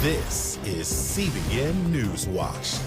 This is CBN NewsWatch.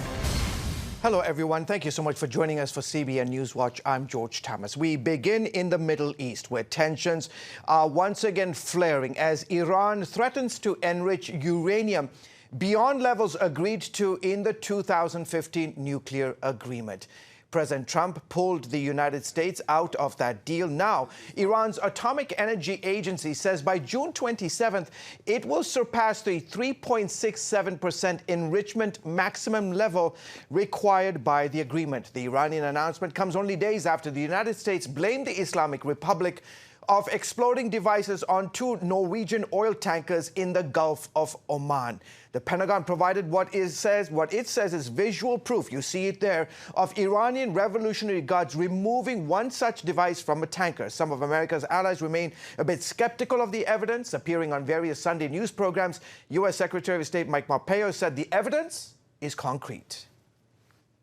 Hello, everyone. Thank you so much for joining us for CBN NewsWatch. I'm George Thomas. We begin in the Middle East, where tensions are once again flaring as Iran threatens to enrich uranium beyond levels agreed to in the 2015 nuclear agreement. President Trump pulled the United States out of that deal. Now, Iran's Atomic Energy Agency says by June 27th, it will surpass the 3.67% enrichment maximum level required by the agreement. The Iranian announcement comes only days after the United States blamed the Islamic Republic of exploding devices on two Norwegian oil tankers in the Gulf of Oman. The Pentagon provided what it says is visual proof, you see it there, of Iranian Revolutionary Guards removing one such device from a tanker. Some of America's allies remain a bit skeptical of the evidence. Appearing on various Sunday news programs, U.S. Secretary of State Mike Pompeo said the evidence is concrete.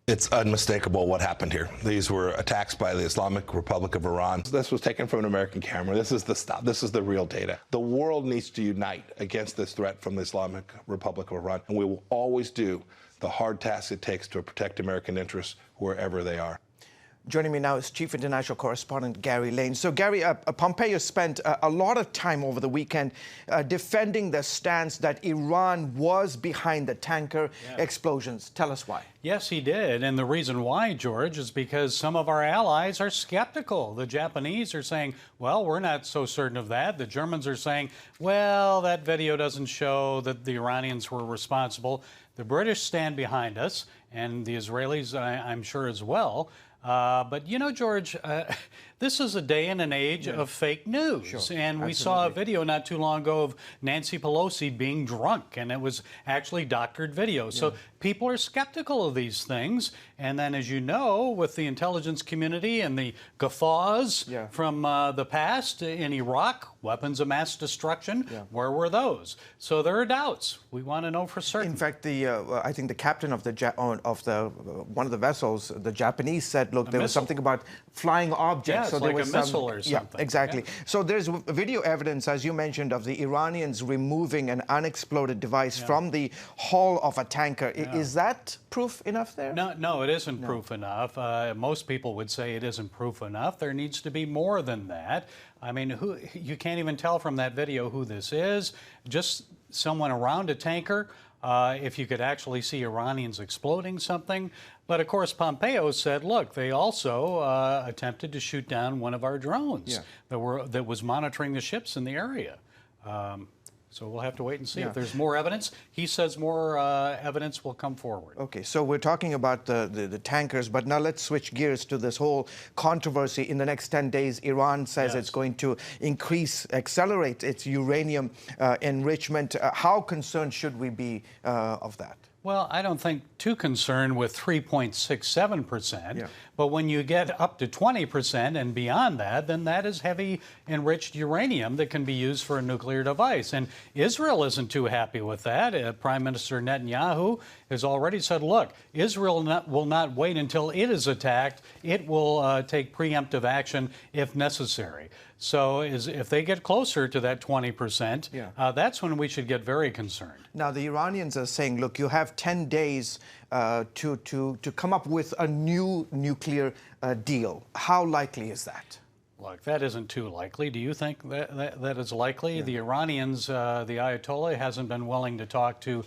It's unmistakable what happened here. These were attacks by the Islamic Republic of Iran. This was taken from an American camera. This is the stuff. This is the real data. The world needs to unite against this threat from the Islamic Republic of Iran, and we will always do the hard task it takes to protect American interests wherever they are. Joining me now is Chief International Correspondent Gary Lane. So, Gary, Pompeo spent a lot of time over the weekend defending the stance that Iran was behind the tanker explosions. Tell us why. Yes, he did. And the reason why, George, is because some of our allies are skeptical. The Japanese are saying, well, we're not so certain of that. The Germans are saying, well, that video doesn't show that the Iranians were responsible. The British stand behind us, and the Israelis, I'm sure, as well. But, you know, George, this is a day and an age of fake news. Sure. And we saw a video not too long ago of Nancy Pelosi being drunk, and it was actually doctored video. So people are skeptical of these things. And then, as you know, with the intelligence community and the guffaws from the past in Iraq, weapons of mass destruction, where were those? So there are doubts. We want to know for certain. In fact, I think the captain of one of the vessels, the Japanese, said, look, there was something about flying objects. So there like was a missile or something. Yeah, exactly. So there's video evidence, as you mentioned, of the Iranians removing an unexploded device from the hull of a tanker. Is that proof enough there? No, it isn't proof enough. Most people would say it isn't proof enough. There needs to be more than that. I mean, you can't even tell from that video who this is. Just someone around a tanker. If you could actually see Iranians exploding something. But, of course, Pompeo said, look, they also attempted to shoot down one of our drones that was monitoring the ships in the area. So we'll have to wait and see if there's more evidence. He says more evidence will come forward. Okay, so we're talking about the tankers, but now let's switch gears to this whole controversy. In the next 10 days, Iran says it's going to accelerate its uranium enrichment. How concerned should we be of that? Well, I don't think too concerned with 3.67%, but when you get up to 20% and beyond that, then that is heavy enriched uranium that can be used for a nuclear device. And Israel isn't too happy with that. Prime Minister Netanyahu has already said, look, Israel will not wait until it is attacked. It will take preemptive action if necessary. So if they get closer to that 20%, that's when we should get very concerned. Now, the Iranians are saying, look, you have 10 days to come up with a new nuclear deal. How likely is that? Look, that isn't too likely. Do you think that is likely? The Iranians, the Ayatollah, hasn't been willing to talk to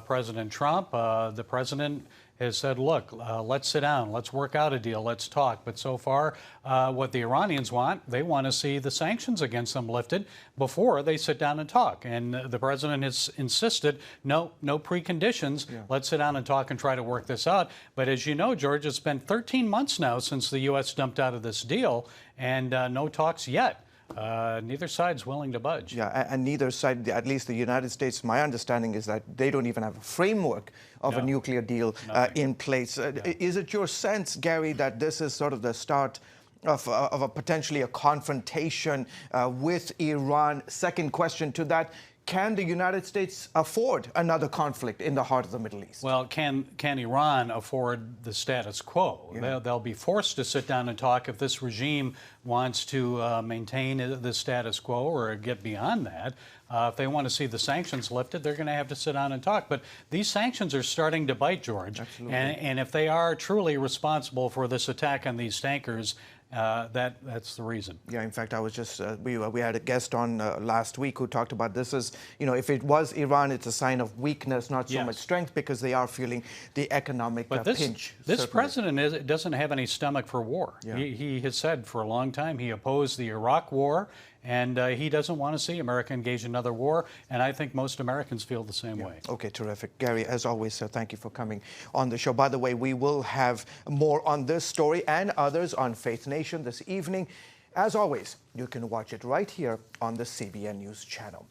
President Trump. The president has said, look, let's sit down, let's work out a deal, let's talk. But so far, what the Iranians want, they want to see the sanctions against them lifted before they sit down and talk. And the president has insisted, no preconditions. Let's sit down and talk and try to work this out. But as you know, George, it's been 13 months now since the U.S. dumped out of this deal, and no talks yet. Neither side's willing to budge. Yeah, and neither side, at least the United States, my understanding is that they don't even have a framework of a nuclear deal in place. Is it your sense, Gary, that this is sort of the start of a potentially a confrontation with Iran? Second question to that, can the United States afford another conflict in the heart of the Middle East? Well, can Iran afford the status quo? Yeah. They'll be forced to sit down and talk if this regime wants to maintain the status quo or get beyond that. If they want to see the sanctions lifted, they're going to have to sit down and talk. But these sanctions are starting to bite, George. Absolutely. And if they are truly responsible for this attack on these tankers, that's the reason. Yeah, in fact, I was just, we had a guest on last week who talked about this as, if it was Iran, it's a sign of weakness, not so much strength, because they are feeling the economic pinch. This president doesn't have any stomach for war. Yeah. He has said for a long time he opposed the Iraq war, and he doesn't want to see America engage in another war, and I think most Americans feel the same way. Okay, terrific. Gary, as always, thank you for coming on the show. By the way, we will have more on this story and others on Faith Nation this evening. As always, you can watch it right here on the CBN News channel.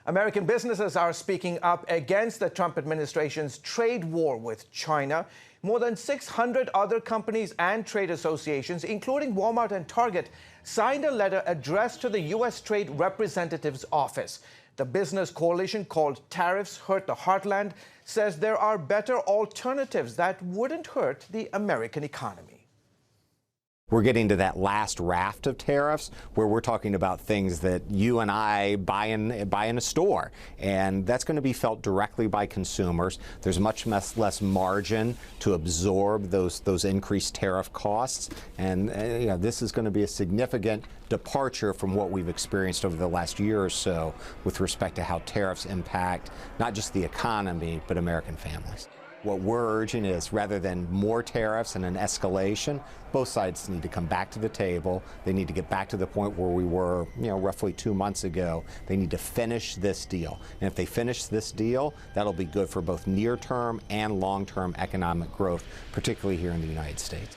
American businesses are speaking up against the Trump administration's trade war with China. More than 600 other companies and trade associations, including Walmart and Target, signed a letter addressed to the U.S. Trade Representative's office. The business coalition, called Tariffs Hurt the Heartland, says there are better alternatives that wouldn't hurt the American economy. We're getting to that last raft of tariffs where we're talking about things that you and I buy in a store, and that's going to be felt directly by consumers. There's much less margin to absorb those increased tariff costs, and this is going to be a significant departure from what we've experienced over the last year or so with respect to how tariffs impact not just the economy but American families. What we're urging is, rather than more tariffs and an escalation, both sides need to come back to the table. They need to get back to the point where we were, roughly 2 months ago. They need to finish this deal. And if they finish this deal, that'll be good for both near-term and long-term economic growth, particularly here in the United States.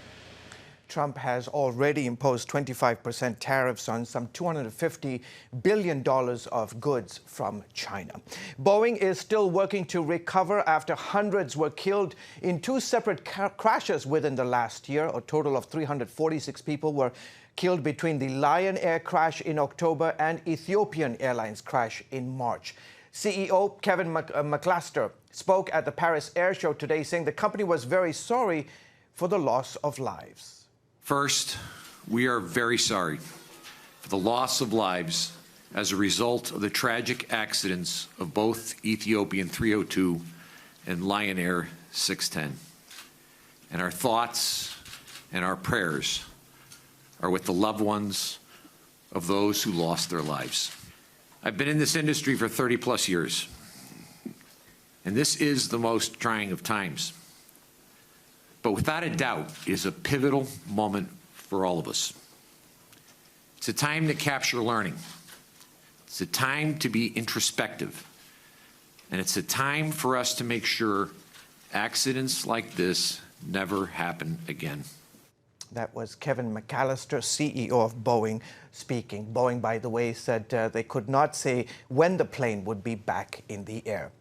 Trump has already imposed 25% tariffs on some $250 billion of goods from China. Boeing is still working to recover after hundreds were killed in two separate crashes within the last year. A total of 346 people were killed between the Lion Air crash in October and Ethiopian Airlines crash in March. CEO Kevin McAllister spoke at the Paris Air Show today, saying the company was very sorry for the loss of lives. First, we are very sorry for the loss of lives as a result of the tragic accidents of both Ethiopian 302 and Lion Air 610. And our thoughts and our prayers are with the loved ones of those who lost their lives. I've been in this industry for 30+ years, and this is the most trying of times. But without a doubt, it is a pivotal moment for all of us. It's a time to capture learning. It's a time to be introspective. And it's a time for us to make sure accidents like this never happen again. That was Kevin McAllister, CEO of Boeing, speaking. Boeing, by the way, said they could not say when the plane would be back in the air.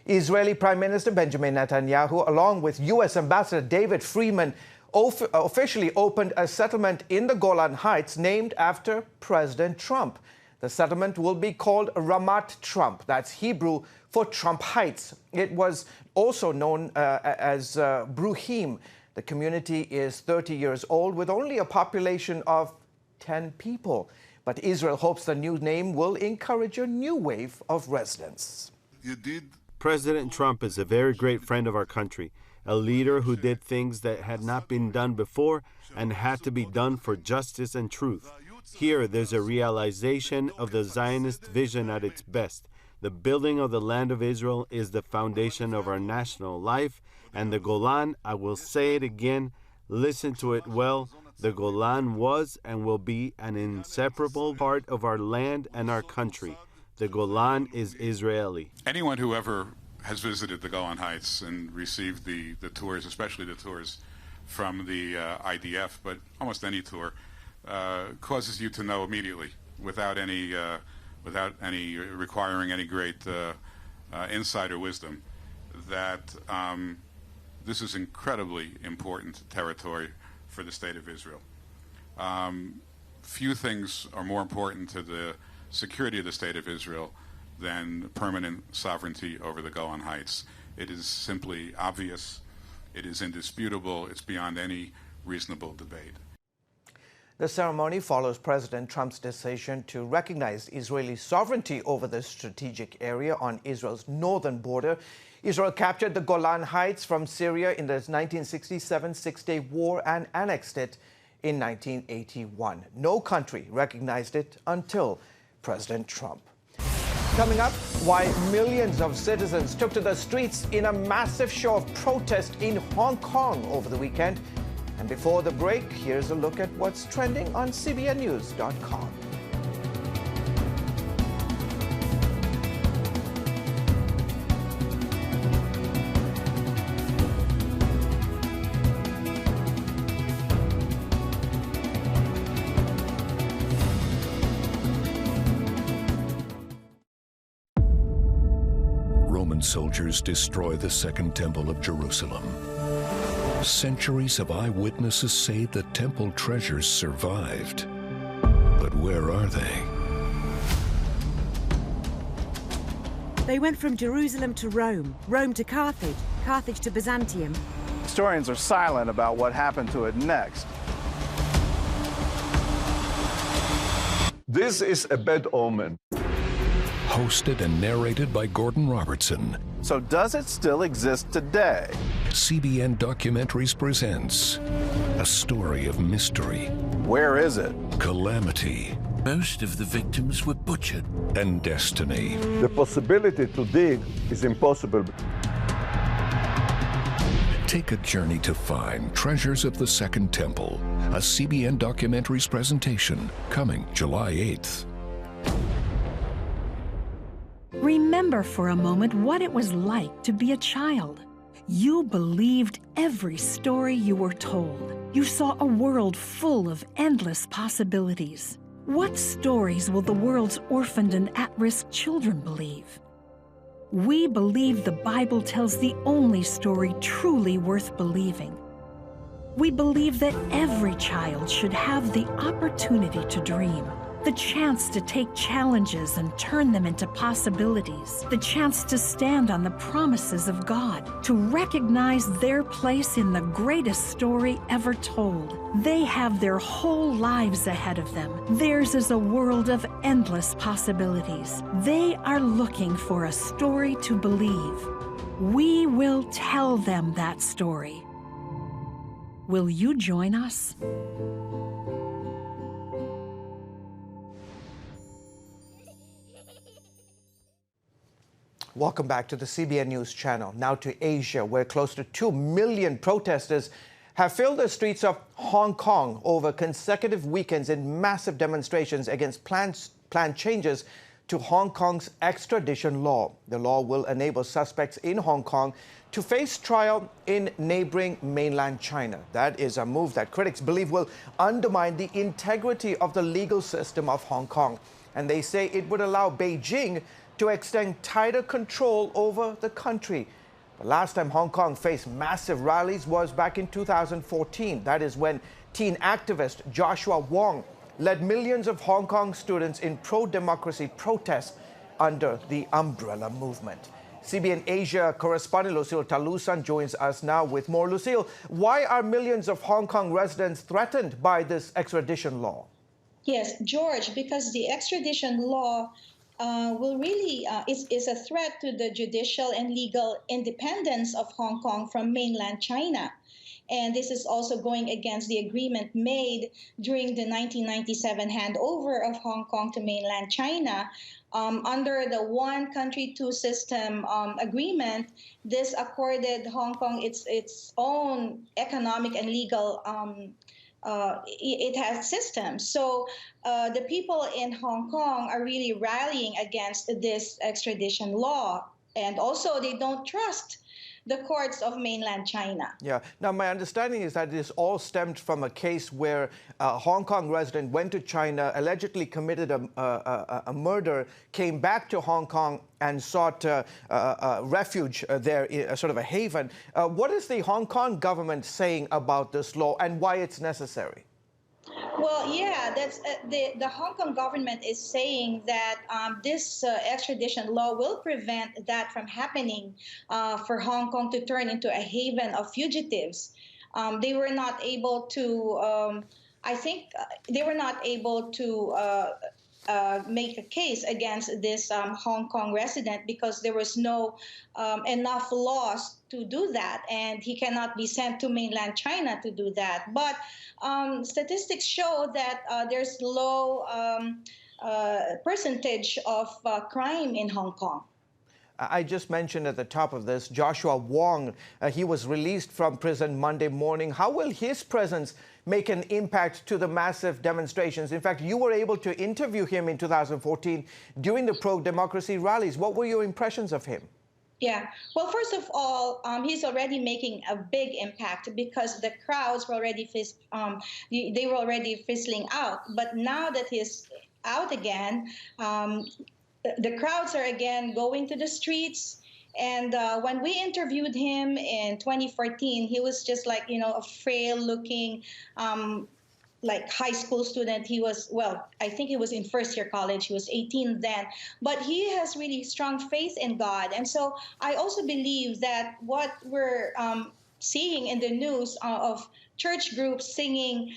Israeli Prime Minister Benjamin Netanyahu, along with U.S. Ambassador David Friedman, officially opened a settlement in the Golan Heights named after President Trump. The settlement will be called Ramat Trump. That's Hebrew for Trump Heights. It was also known as Bruhim. The community is 30 years old with only a population of 10 people. But Israel hopes the new name will encourage a new wave of residents. President Trump is a very great friend of our country, a leader who did things that had not been done before and had to be done for justice and truth. Here, there's a realization of the Zionist vision at its best. The building of the land of Israel is the foundation of our national life, and the Golan, I will say it again, listen to it well, the Golan was and will be an inseparable part of our land and our country. The Golan is Israeli. Anyone who ever has visited the Golan Heights and received the tours, especially the tours from the IDF, but almost any tour, causes you to know immediately, without any requiring any great insider wisdom, that this is incredibly important territory for the state of Israel. Few things are more important to the security of the state of Israel than permanent sovereignty over the Golan Heights. It is simply obvious. It is indisputable. It's beyond any reasonable debate. The ceremony follows President Trump's decision to recognize Israeli sovereignty over the strategic area on Israel's northern border. Israel captured the Golan Heights from Syria in the 1967 Six-Day War and annexed it in 1981. No country recognized it until President Trump. Coming up, why millions of citizens took to the streets in a massive show of protest in Hong Kong over the weekend. And before the break, here's a look at what's trending on CBNNews.com. Roman soldiers destroy the Second Temple of Jerusalem. Centuries of eyewitnesses say the temple treasures survived. But where are they? They went from Jerusalem to Rome, Rome to Carthage, Carthage to Byzantium. Historians are silent about what happened to it next. This is a bad omen. Hosted and narrated by Gordon Robertson. So does it still exist today? CBN Documentaries presents a story of mystery. Where is it? Calamity. Most of the victims were butchered. And destiny. The possibility to dig is impossible. Take a journey to find Treasures of the Second Temple, a CBN Documentaries presentation, coming July 8th. Remember for a moment what it was like to be a child. You believed every story you were told. You saw a world full of endless possibilities. What stories will the world's orphaned and at-risk children believe? We believe the Bible tells the only story truly worth believing. We believe that every child should have the opportunity to dream. The chance to take challenges and turn them into possibilities. The chance to stand on the promises of God. To recognize their place in the greatest story ever told. They have their whole lives ahead of them. Theirs is a world of endless possibilities. They are looking for a story to believe. We will tell them that story. Will you join us? Welcome back to the CBN News channel. Now to Asia, where close to 2 million protesters have filled the streets of Hong Kong over consecutive weekends in massive demonstrations against planned changes to Hong Kong's extradition law. The law will enable suspects in Hong Kong to face trial in neighboring mainland China. That is a move that critics believe will undermine the integrity of the legal system of Hong Kong. And they say it would allow Beijing to extend tighter control over the country. The last time Hong Kong faced massive rallies was back in 2014. That is when teen activist Joshua Wong led millions of Hong Kong students in pro-democracy protests under the umbrella movement. CBN Asia correspondent Lucille Talusan joins us now with more. Lucille, why are millions of Hong Kong residents threatened by this extradition law? Yes, George, because the extradition law is a threat to the judicial and legal independence of Hong Kong from mainland China. And this is also going against the agreement made during the 1997 handover of Hong Kong to mainland China. Under the one country, two system agreement, this accorded Hong Kong its own economic and legal it has systems. So the people in Hong Kong are really rallying against this extradition law. And also they don't trust the courts of mainland China. Yeah. Now, my understanding is that this all stemmed from a case where a Hong Kong resident went to China, allegedly committed a murder, came back to Hong Kong and sought refuge there, sort of a haven. What is the Hong Kong government saying about this law and why it's necessary? Well, yeah, that's the Hong Kong government is saying that this extradition law will prevent that from happening for Hong Kong to turn into a haven of fugitives. They were not able to, I think, they were not able to make a case against this Hong Kong resident because there was no enough laws to do that, and he cannot be sent to mainland China to do that. But statistics show that there's low percentage of crime in Hong Kong. I just mentioned at the top of this, Joshua Wong, he was released from prison Monday morning. How will his presence make an impact to the massive demonstrations? In fact, you were able to interview him in 2014 during the pro-democracy rallies. What were your impressions of him? Yeah, well, first of all, he's already making a big impact because the crowds were already they were already fizzling out. But now that he's out again, the crowds are again going to the streets. And when we interviewed him in 2014, he was just like, a frail-looking, like high school student. He was, well, I think he was in first year college. He was 18 then. But he has really strong faith in God. And so I also believe that what we're seeing in the news of church groups sing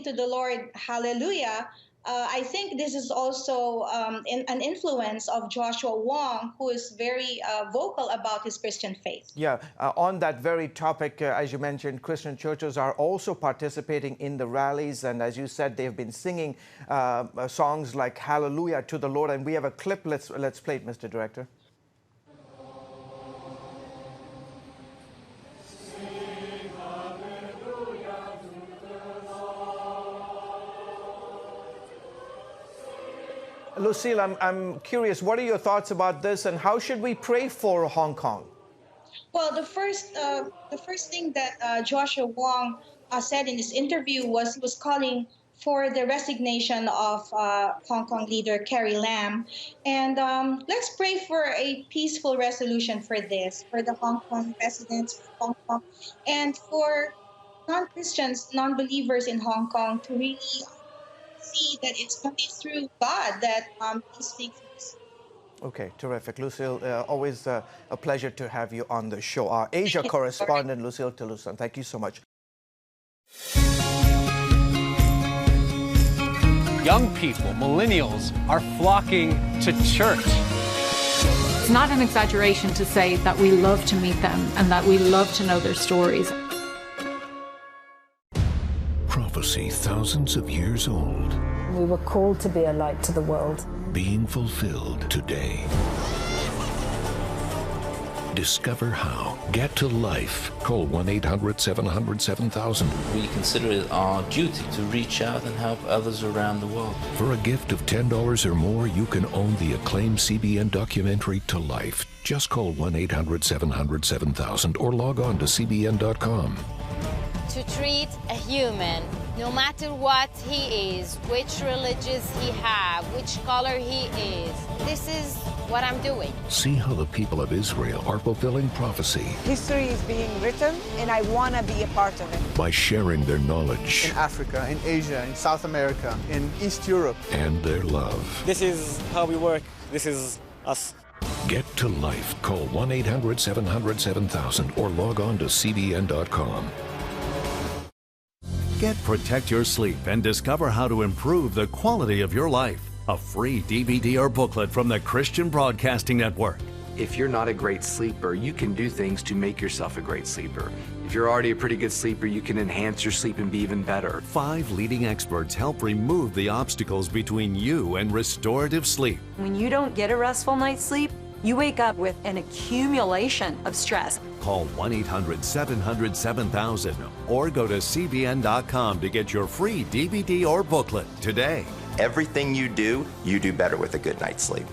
to the Lord, hallelujah, I think this is also an influence of Joshua Wong, who is very vocal about his Christian faith. Yeah, on that very topic, as you mentioned, Christian churches are also participating in the rallies. And as you said, they've been singing songs like Hallelujah to the Lord. And we have a clip. Let's play it, Mr. Director. Lucille, I'm curious, what are your thoughts about this and how should we pray for Hong Kong? Well, the first thing that Joshua Wong said in this interview was he was calling for the resignation of Hong Kong leader Carrie Lam. And let's pray for a peaceful resolution for this, for the Hong Kong residents of Hong Kong, and for non-Christians, non-believers in Hong Kong to really see that it's coming through God that these things exist. Okay, terrific. Lucille, always a pleasure to have you on the show. Our Asia correspondent, Lucille Telusan. Thank you so much. Young people, millennials, are flocking to church. It's not an exaggeration to say that we love to meet them and that we love to know their stories. Prophecy thousands of years old. We were called to be a light to the world. Being fulfilled today. Discover how. Get to life. Call 1-800-700-7000. We consider it our duty to reach out and help others around the world. For a gift of $10 or more, you can own the acclaimed CBN documentary To Life. Just call 1-800-700-7000 or log on to CBN.com. To treat a human, no matter what he is, which religion he has, which color he is. This is what I'm doing. See how the people of Israel are fulfilling prophecy. History is being written, and I want to be a part of it. By sharing their knowledge. In Africa, in Asia, in South America, in East Europe. And their love. This is how we work. This is us. Get to life. Call 1-800-700-7000 or log on to CBN.com. Get Protect Your Sleep and discover how to improve the quality of your life. A free DVD or booklet from the Christian Broadcasting Network. If you're not a great sleeper, you can do things to make yourself a great sleeper. If you're already a pretty good sleeper, you can enhance your sleep and be even better. 5 leading experts help remove the obstacles between you and restorative sleep. When you don't get a restful night's sleep, you wake up with an accumulation of stress. Call 1-800-700-7000 or go to CBN.com to get your free DVD or booklet today. Everything you do better with a good night's sleep.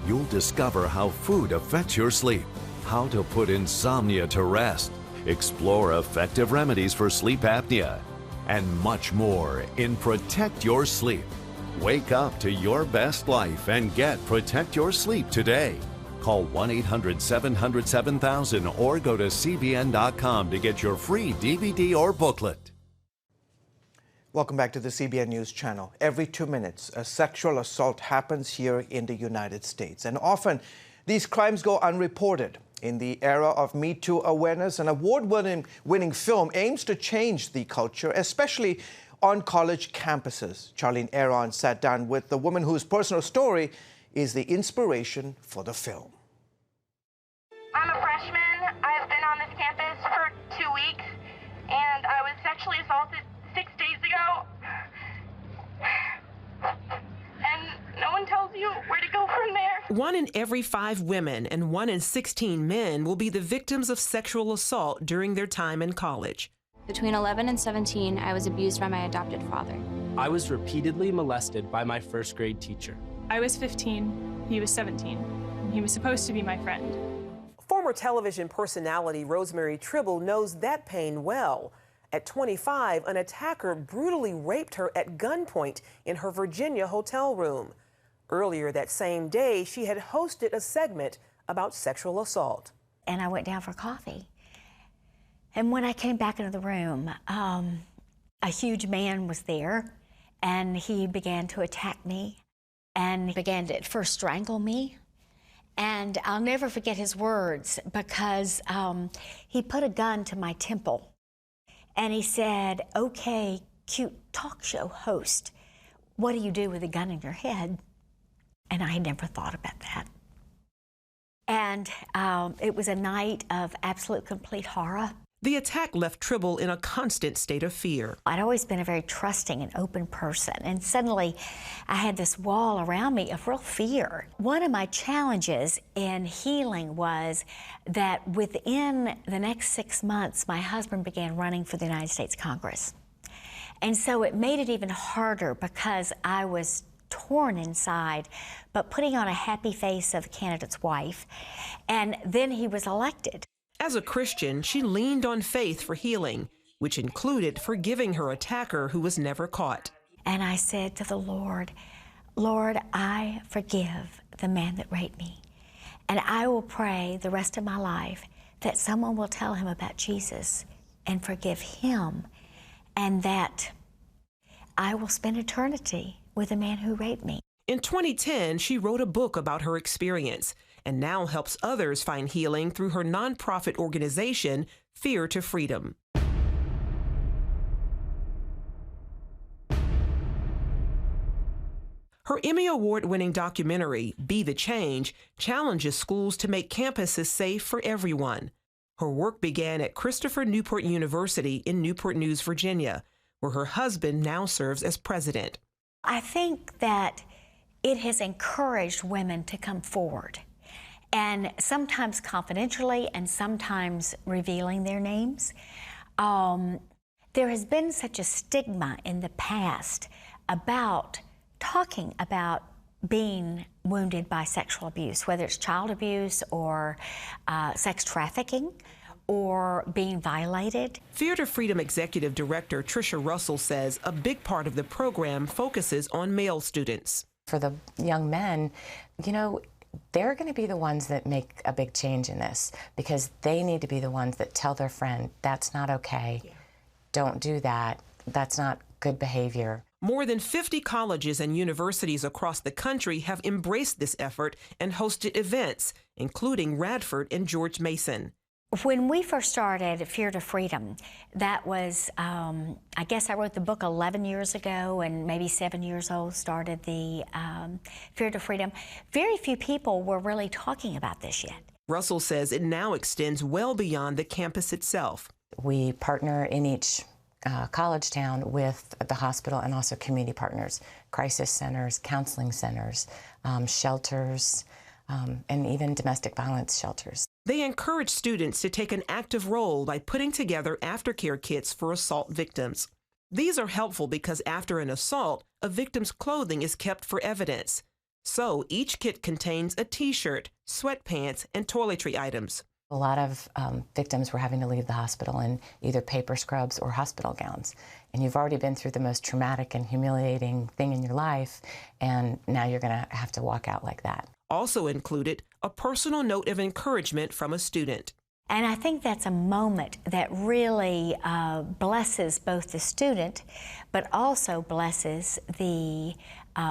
You'll discover how food affects your sleep, how to put insomnia to rest, explore effective remedies for sleep apnea, and much more in Protect Your Sleep. Wake up to your best life and get Protect Your Sleep today. Call 1-800-700-7000 or go to CBN.com to get your free DVD or booklet. Welcome back to the CBN News Channel. Every 2 minutes, a sexual assault happens here in the United States. And often, these crimes go unreported. In the era of Me Too awareness, an award-winning film aims to change the culture, especially on college campuses. Charlene Aaron sat down with the woman whose personal story is the inspiration for the film. I'm a freshman. I've been on this campus for 2 weeks, and I was sexually assaulted 6 days ago. And no one tells you where to go from there. 1 in every 5 women and 1 in 16 men will be the victims of sexual assault during their time in college. Between 11 and 17, I was abused by my adopted father. I was repeatedly molested by my first grade teacher. I was 15, he was 17. He was supposed to be my friend. Former television personality Rosemary Tribble knows that pain well. At 25, an attacker brutally raped her at gunpoint in her Virginia hotel room. Earlier that same day, she had hosted a segment about sexual assault. And I went down for coffee. And when I came back into the room, a huge man was there, and he began to attack me and began to at first strangle me. And I'll never forget his words, because he put a gun to my temple. And he said, "Okay, cute talk show host, what do you do with a gun in your head?" And I had never thought about that. And it was a night of absolute complete horror. The attack left Tribble in a constant state of fear. I'd always been a very trusting and open person, and suddenly I had this wall around me of real fear. One of my challenges in healing was that within the next 6 months, my husband began running for the United States Congress. And so it made it even harder, because I was torn inside, but putting on a happy face of the candidate's wife. And then he was elected. As a Christian, she leaned on faith for healing, which included forgiving her attacker who was never caught. And I said to the Lord, "Lord, I forgive the man that raped me. And I will pray the rest of my life that someone will tell him about Jesus and forgive him, and that I will spend eternity with the man who raped me." In 2010, she wrote a book about her experience and now helps others find healing through her nonprofit organization, Fear to Freedom. Her Emmy Award-winning documentary, Be the Change, challenges schools to make campuses safe for everyone. Her work began at Christopher Newport University in Newport News, Virginia, where her husband now serves as president. I think that it has encouraged women to come forward, and sometimes confidentially and sometimes revealing their names. There has been such a stigma in the past about talking about being wounded by sexual abuse, whether it's child abuse or sex trafficking or being violated. Fear to Freedom Executive Director Tricia Russell says a big part of the program focuses on male students. For the young men, you know, they're going to be the ones that make a big change in this, because they need to be the ones that tell their friend, "That's not okay. Yeah. Don't do that. That's not good behavior." More than 50 colleges and universities across the country have embraced this effort and hosted events, including Radford and George Mason. When we first started Fear to Freedom, that was, I guess I wrote the book 11 years ago, and maybe 7 years old started the Fear to Freedom. Very few people were really talking about this yet. Russell says it now extends well beyond the campus itself. We partner in each college town with the hospital and also community partners, crisis centers, counseling centers, shelters, and even domestic violence shelters. They encourage students to take an active role by putting together aftercare kits for assault victims. These are helpful because after an assault, a victim's clothing is kept for evidence. So each kit contains a t-shirt, sweatpants, and toiletry items. A lot of victims were having to leave the hospital in either paper scrubs or hospital gowns. And you've already been through the most traumatic and humiliating thing in your life, and now you're going to have to walk out like that. Also included a personal note of encouragement from a student. And I think that's a moment that really blesses both the student, but also blesses the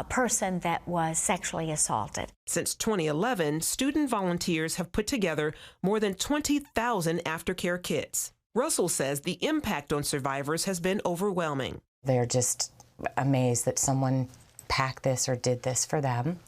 person that was sexually assaulted. Since 2011, student volunteers have put together more than 20,000 aftercare kits. Russell says the impact on survivors has been overwhelming. They're just amazed that someone packed this or did this for them.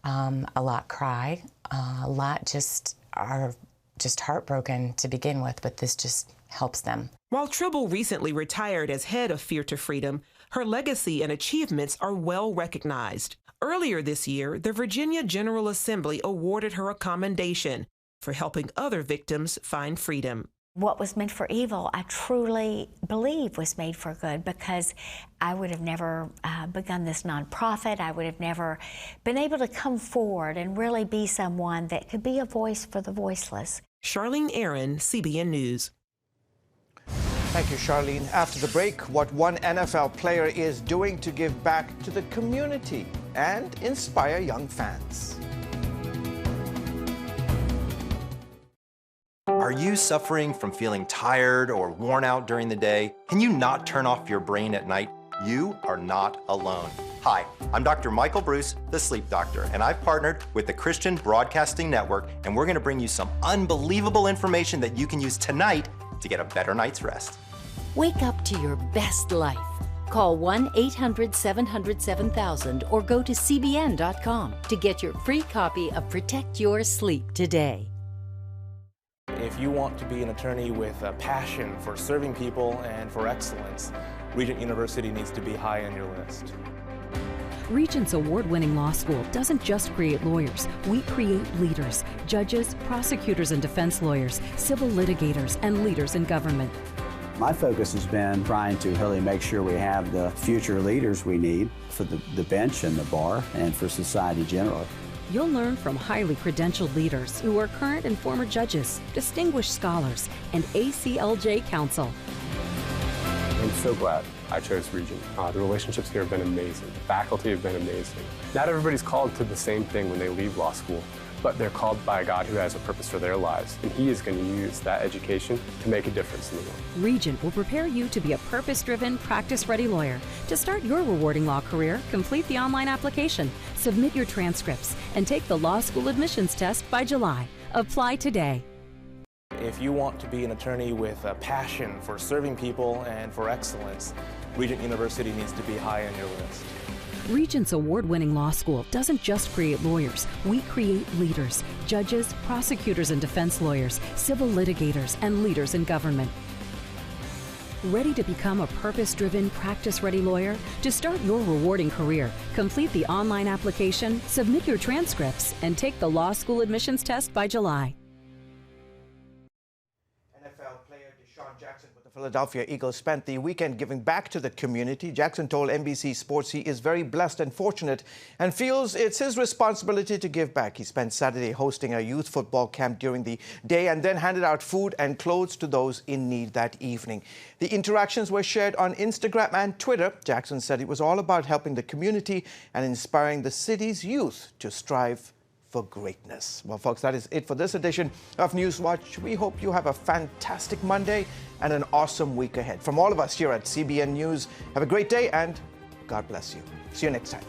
A lot cry, a lot just are just heartbroken to begin with, but this just helps them. While Tribble recently retired as head of Fear to Freedom, her legacy and achievements are well recognized. Earlier this year, the Virginia General Assembly awarded her a commendation for helping other victims find freedom. What was meant for evil, I truly believe was made for good, because I would have never begun this nonprofit. I would have never been able to come forward and really be someone that could be a voice for the voiceless. Charlene Aaron, CBN News. Thank you, Charlene. After the break, what one NFL player is doing to give back to the community and inspire young fans. Are you suffering from feeling tired or worn out during the day? Can you not turn off your brain at night? You are not alone. Hi, I'm Dr. Michael Bruce, the sleep doctor, and I've partnered with the Christian Broadcasting Network, and we're gonna bring you some unbelievable information that you can use tonight to get a better night's rest. Wake up to your best life. Call 1-800-700-7000 or go to cbn.com to get your free copy of Protect Your Sleep today. If you want to be an attorney with a passion for serving people and for excellence, Regent University needs to be high on your list. Regent's award-winning law school doesn't just create lawyers. We create leaders, judges, prosecutors and defense lawyers, civil litigators, and leaders in government. My focus has been trying to really make sure we have the future leaders we need for the bench and the bar and for society generally. You'll learn from highly credentialed leaders who are current and former judges, distinguished scholars, and ACLJ counsel. I'm so glad I chose Regent. The relationships here have been amazing. The faculty have been amazing. Not everybody's called to the same thing when they leave law school, but they're called by God who has a purpose for their lives, and He is going to use that education to make a difference in the world. Regent will prepare you to be a purpose-driven, practice-ready lawyer. To start your rewarding law career, complete the online application, submit your transcripts, and take the law school admissions test by July. Apply today. If you want to be an attorney with a passion for serving people and for excellence, Regent University needs to be high on your list. Regent's award-winning law school doesn't just create lawyers. We create leaders, judges, prosecutors and defense lawyers, civil litigators, and leaders in government. Ready to become a purpose-driven, practice-ready lawyer? To start your rewarding career, complete the online application, submit your transcripts, and take the law school admissions test by July. The Philadelphia Eagles spent the weekend giving back to the community. Jackson told NBC Sports he is very blessed and fortunate and feels it's his responsibility to give back. He spent Saturday hosting a youth football camp during the day and then handed out food and clothes to those in need that evening. The interactions were shared on Instagram and Twitter. Jackson said it was all about helping the community and inspiring the city's youth to strive for greatness. Well, folks, that is it for this edition of NewsWatch. We hope you have a fantastic Monday and an awesome week ahead. From all of us here at CBN News, have a great day and God bless you. See you next time.